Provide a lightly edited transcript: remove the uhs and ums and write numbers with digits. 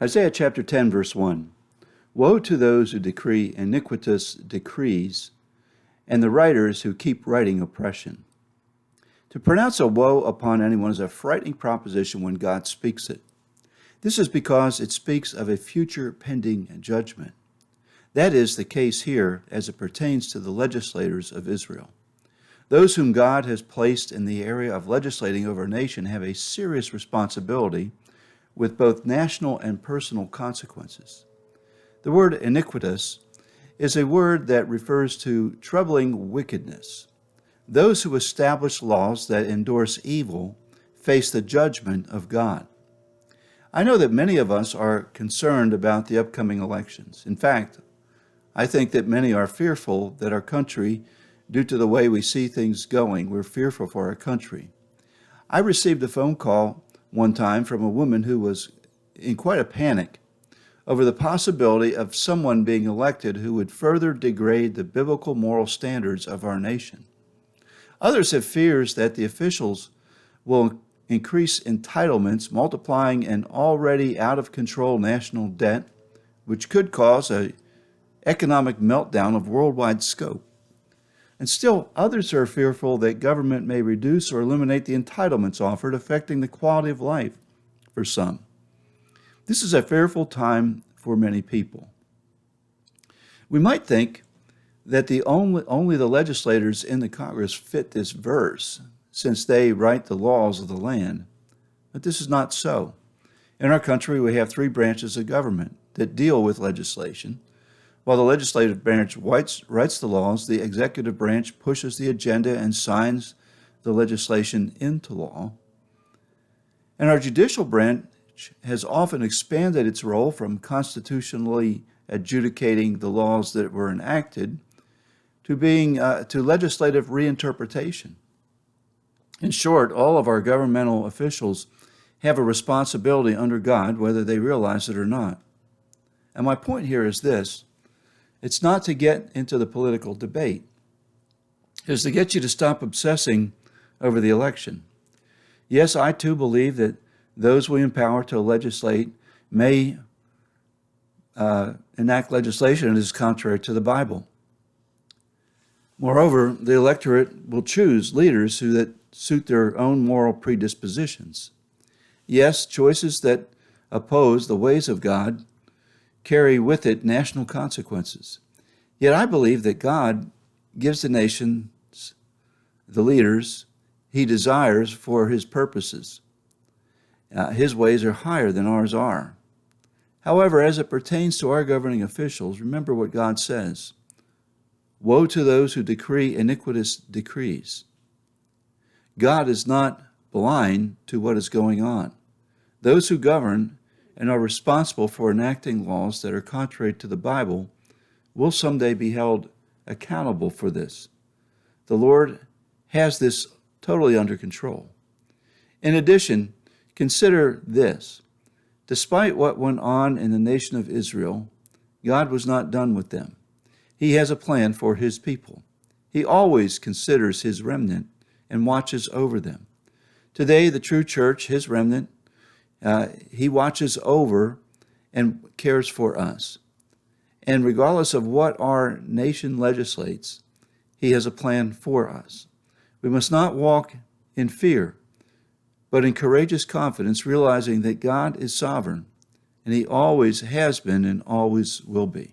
Isaiah chapter 10, verse 1. Woe to those who decree iniquitous decrees, and the writers who keep writing oppression. To pronounce a woe upon anyone is a frightening proposition when God speaks it. This is because it speaks of a future pending judgment. That is the case here as it pertains to the legislators of Israel. Those whom God has placed in the area of legislating over a nation have a serious responsibility with both national and personal consequences. The word iniquitous is a word that refers to troubling wickedness. Those who establish laws that endorse evil face the judgment of God. I know that many of us are concerned about the upcoming elections. In fact, I think that many are fearful that our country, due to the way we see things going, we're fearful for our country. I received a phone call one time from a woman who was in quite a panic over the possibility of someone being elected who would further degrade the biblical moral standards of our nation. Others have fears that the officials will increase entitlements, multiplying an already out-of-control national debt, which could cause an economic meltdown of worldwide scope. And still, others are fearful that government may reduce or eliminate the entitlements offered, affecting the quality of life for some. This is a fearful time for many people. We might think that only the legislators in the Congress fit this verse, since they write the laws of the land. But this is not so. In our country, we have three branches of government that deal with legislation. While the legislative branch writes the laws, the executive branch pushes the agenda and signs the legislation into law. And our judicial branch has often expanded its role from constitutionally adjudicating the laws that were enacted to being to legislative reinterpretation. In short, all of our governmental officials have a responsibility under God, whether they realize it or not. And my point here is this. It's not to get into the political debate. It's to get you to stop obsessing over the election. Yes, I too believe that those we empower to legislate may enact legislation that is contrary to the Bible. Moreover, the electorate will choose leaders that suit their own moral predispositions. Yes, choices that oppose the ways of God carry with it national consequences. Yet I believe that God gives the nations the leaders he desires for his purposes. His ways are higher than ours are. However, as it pertains to our governing officials, remember what God says. Woe to those who decree iniquitous decrees. God is not blind to what is going on. Those who govern and are responsible for enacting laws that are contrary to the Bible will someday be held accountable for this. The Lord has this totally under control. In addition, consider this. Despite what went on in the nation of Israel, God was not done with them. He has a plan for his people. He always considers his remnant and watches over them. Today, the true church, his remnant, he watches over and cares for us. And regardless of what our nation legislates, he has a plan for us. We must not walk in fear, but in courageous confidence, realizing that God is sovereign, and he always has been and always will be.